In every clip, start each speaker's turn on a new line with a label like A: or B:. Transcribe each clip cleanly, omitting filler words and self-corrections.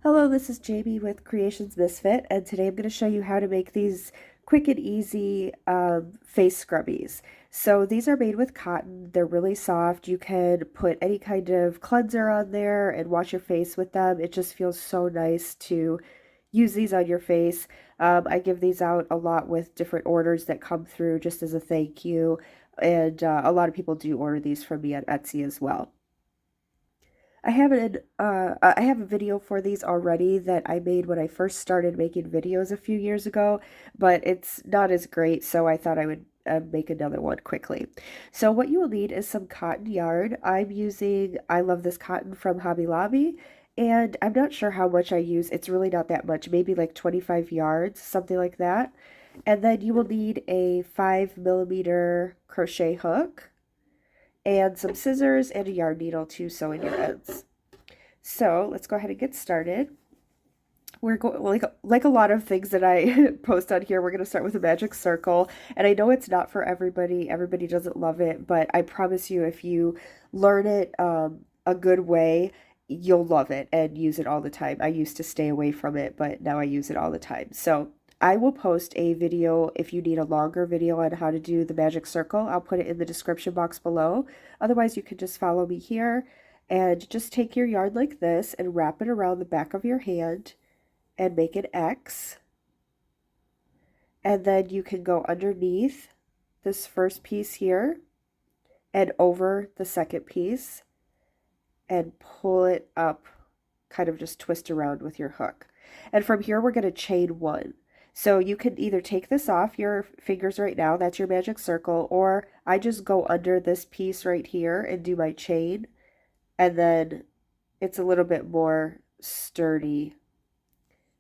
A: Hello, this is Jamie with Creations Misfit, and today I'm going to show you how to make these quick and easy face scrubbies. So these are made with cotton. They're really soft. You can put any kind of cleanser on there and wash your face with them. It just feels so nice to use these on your face. I give these out a lot with different orders that come through just as a thank you, and a lot of people do order these from me on Etsy as well. I have a video for these already that I made when I first started making videos a few years ago, but it's not as great, so I thought I would make another one quickly. So what you will need is some cotton yarn. I love this cotton from Hobby Lobby, and I'm not sure how much I use. It's really not that much, maybe like 25 yards, something like that. And then you will need a 5mm crochet hook and some scissors and a yarn needle to sew in your ends. So let's go ahead and get started. We're going like a lot of things that I post on here. We're going to start with a magic circle, and I know it's not for everybody. Everybody doesn't love it, but I promise you, if you learn it a good way, you'll love it and use it all the time. I used to stay away from it, but now I use it all the time. So I will post a video if you need a longer video on how to do the magic circle. I'll put it in the description box below. Otherwise, you can just follow me here and just take your yarn like this and wrap it around the back of your hand and make an X. And then you can go underneath this first piece here and over the second piece and pull it up, kind of just twist around with your hook. And from here, we're going to chain one. So you can either take this off your fingers right now, that's your magic circle, or I just go under this piece right here and do my chain, and then it's a little bit more sturdy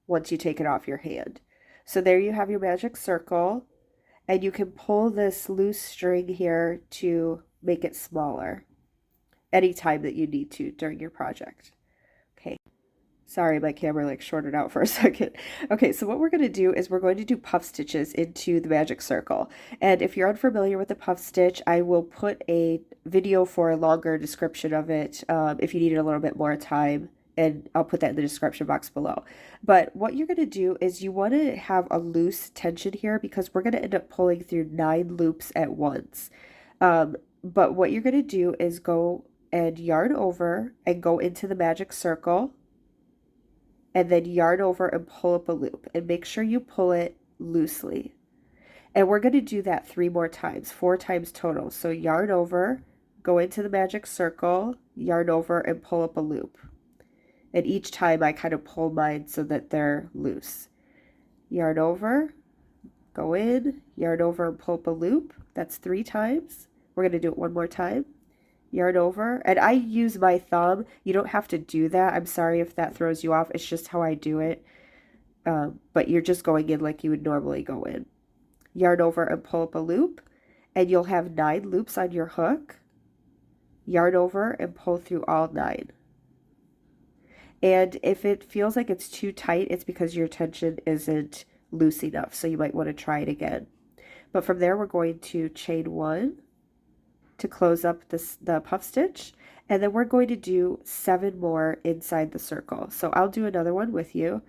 A: once you take it off your hand. So there you have your magic circle, and you can pull this loose string here to make it smaller anytime that you need to during your project. Okay. Sorry, my camera like shorted out for a second. Okay, so what we're going to do is we're going to do puff stitches into the magic circle. And if you're unfamiliar with the puff stitch, I will put a video for a longer description of it if you need a little bit more time, and I'll put that in the description box below. But what you're going to do is you want to have a loose tension here because we're going to end up pulling through 9 loops at once. But what you're going to do is go and yarn over and go into the magic circle, and then yarn over and pull up a loop, and make sure you pull it loosely. And we're going to do that 3 more times, 4 times total. So yarn over, go into the magic circle, yarn over, and pull up a loop. And each time I kind of pull mine so that they're loose. Yarn over, go in, yarn over, and pull up a loop. That's 3 times. We're going to do it 1 more time. Yarn over, and I use my thumb. You don't have to do that. I'm sorry if that throws you off. It's just how I do it. But you're just going in like you would normally go in. Yarn over and pull up a loop, and you'll have 9 loops on your hook. Yarn over and pull through all 9. And if it feels like it's too tight, it's because your tension isn't loose enough. So you might want to try it again. But from there, we're going to chain 1 to close up the puff stitch, and then we're going to do 7 more inside the circle. So I'll do another one with you.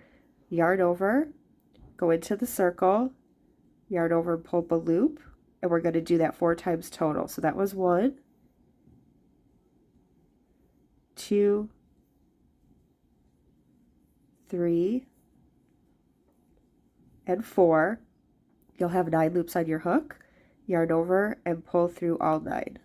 A: Yarn over, go into the circle, yarn over and pull up a loop, and we're going to do that 4 times total. So that was 1, 2, 3, and 4. You'll have 9 loops on your hook. Yarn over and pull through all 9.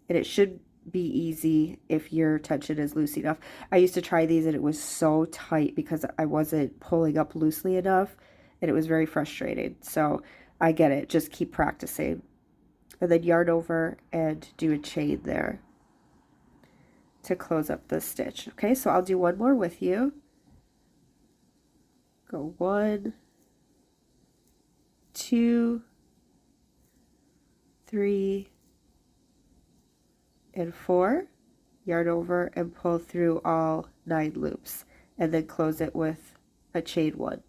A: And it should be easy if your tension is loose enough. I used to try these and it was so tight because I wasn't pulling up loosely enough, and it was very frustrating. So I get it. Just keep practicing. And then yarn over and do a chain there to close up the stitch. Okay, so I'll do 1 more with you. Go 1, 2, 3, and 4. Yarn over and pull through all 9 loops, and then close it with a chain 1.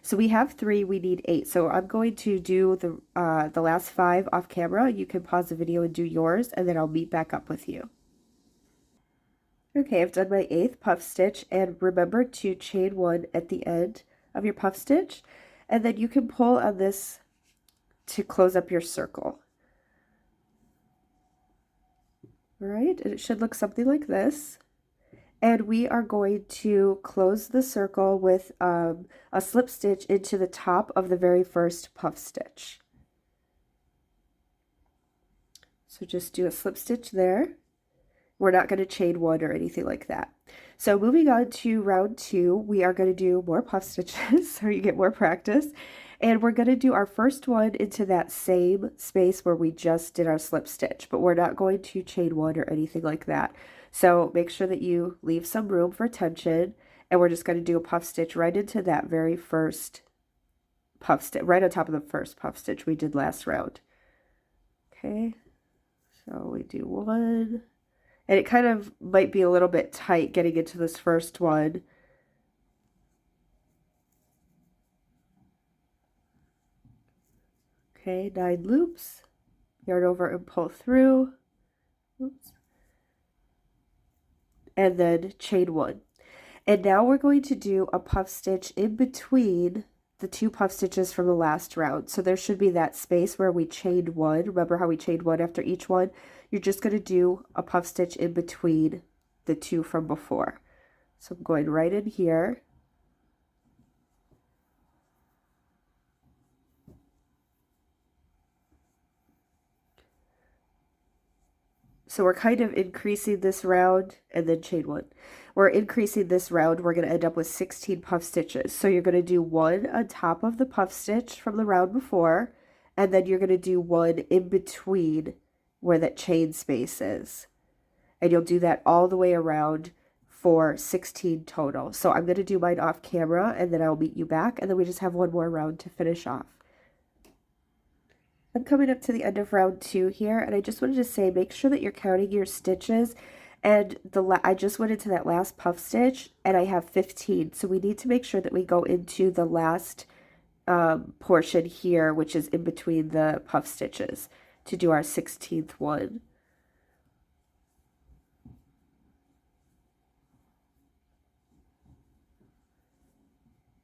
A: So we have 3, we need 8. So I'm going to do the last 5 off camera. You can pause the video and do yours, and then I'll meet back up with you. Okay, I've done my 8th puff stitch, and remember to chain 1 at the end of your puff stitch, and then you can pull on this to close up your circle. All right, and it should look something like this. And we are going to close the circle with a slip stitch into the top of the very first puff stitch. So just do a slip stitch there. We're not going to chain 1 or anything like that. So moving on to round 2, we are going to do more puff stitches so you get more practice. And we're going to do our first one into that same space where we just did our slip stitch, but we're not going to chain 1 or anything like that. So make sure that you leave some room for tension, and we're just going to do a puff stitch right into that very first puff stitch, right on top of the first puff stitch we did last round. Okay, so we do 1. And it kind of might be a little bit tight getting into this first one. Okay, 9 loops. Yarn over and pull through. Oops. And then chain 1. And now we're going to do a puff stitch in between the 2 puff stitches from the last round. So there should be that space where we chained 1. Remember how we chained 1 after each one? You're just going to do a puff stitch in between the 2 from before. So I'm going right in here. So we're kind of increasing this round and then chain 1. We're increasing this round, we're going to end up with 16 puff stitches. So you're going to do 1 on top of the puff stitch from the round before, and then you're going to do 1 in between where that chain space is. And you'll do that all the way around for 16 total. So I'm going to do mine off camera, and then I'll meet you back, and then we just have 1 more round to finish off. I'm coming up to the end of round 2 here, and I just wanted to say make sure that you're counting your stitches. And I just went into that last puff stitch, and I have 15. So we need to make sure that we go into the last portion here, which is in between the puff stitches, to do our 16th one.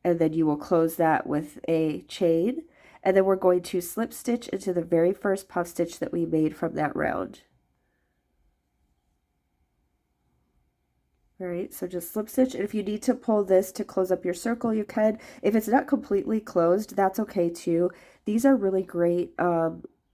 A: And then you will close that with a chain. And then we're going to slip stitch into the very first puff stitch that we made from that round. All right, so just slip stitch, and if you need to pull this to close up your circle, you can. If it's not completely closed, that's okay too. These are really great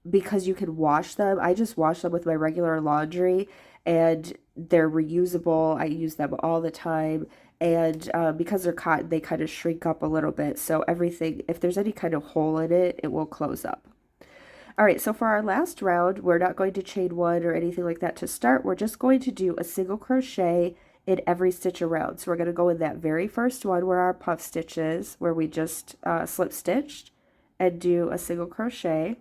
A: because you can wash them. I just wash them with my regular laundry, and they're reusable. I use them all the time. And because they're cotton, they kind of shrink up a little bit. So everything, if there's any kind of hole in it, it will close up. All right, so for our last round, we're not going to chain 1 or anything like that to start. We're just going to do a single crochet in every stitch around. So we're going to go in that very first one where our puff stitch is, where we just slip stitched, and do a single crochet.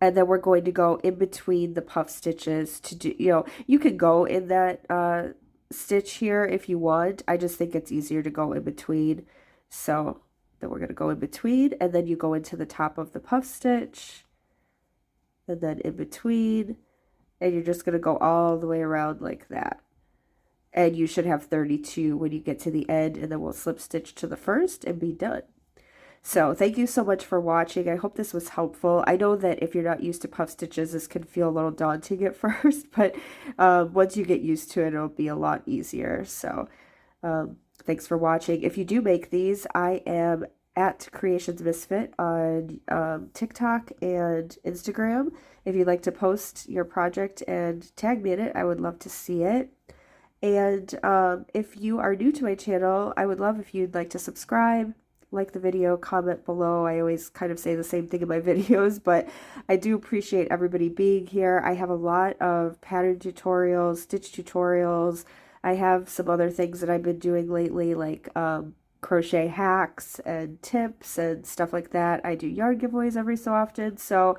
A: And then we're going to go in between the puff stitches to do, you could go in that stitch here if you want. I just think it's easier to go in between. So then we're going to go in between, and then you go into the top of the puff stitch, and then in between, and you're just going to go all the way around like that. And you should have 32 when you get to the end, and then we'll slip stitch to the first and be done. So thank you so much for watching. I hope this was helpful. I know that if you're not used to puff stitches, this can feel a little daunting at first, but once you get used to it, it'll be a lot easier. So thanks for watching. If you do make these, I am at Creations Misfit on TikTok and Instagram. If you'd like to post your project and tag me in it, I would love to see it. And if you are new to my channel, I would love if you'd like to subscribe, like the video, comment below. I always kind of say the same thing in my videos, but I do appreciate everybody being here. I have a lot of pattern tutorials, stitch tutorials. I have some other things that I've been doing lately, like crochet hacks and tips and stuff like that. I do yarn giveaways every so often, so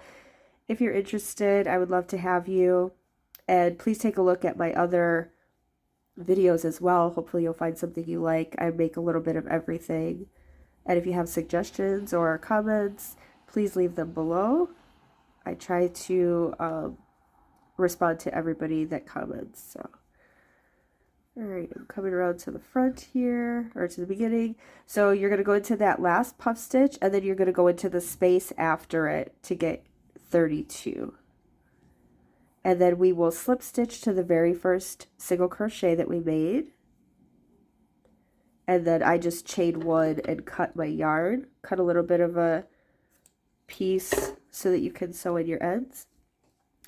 A: if you're interested, I would love to have you. And please take a look at my other videos as well. Hopefully you'll find something you like. I make a little bit of everything. And if you have suggestions or comments, please leave them below. I try to respond to everybody that comments. So, all right, I'm coming around to the front here, or to the beginning. So you're going to go into that last puff stitch, and then you're going to go into the space after it to get 32. And then we will slip stitch to the very first single crochet that we made. And then I just chain one and cut my yarn, cut a little bit of a piece so that you can sew in your ends.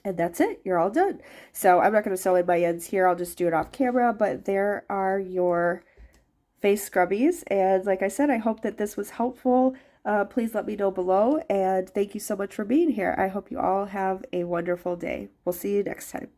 A: And that's it, you're all done. So I'm not going to sew in my ends here, I'll just do it off camera, but there are your face scrubbies. And like I said, I hope that this was helpful. Please let me know below, and thank you so much for being here. I hope you all have a wonderful day. We'll see you next time.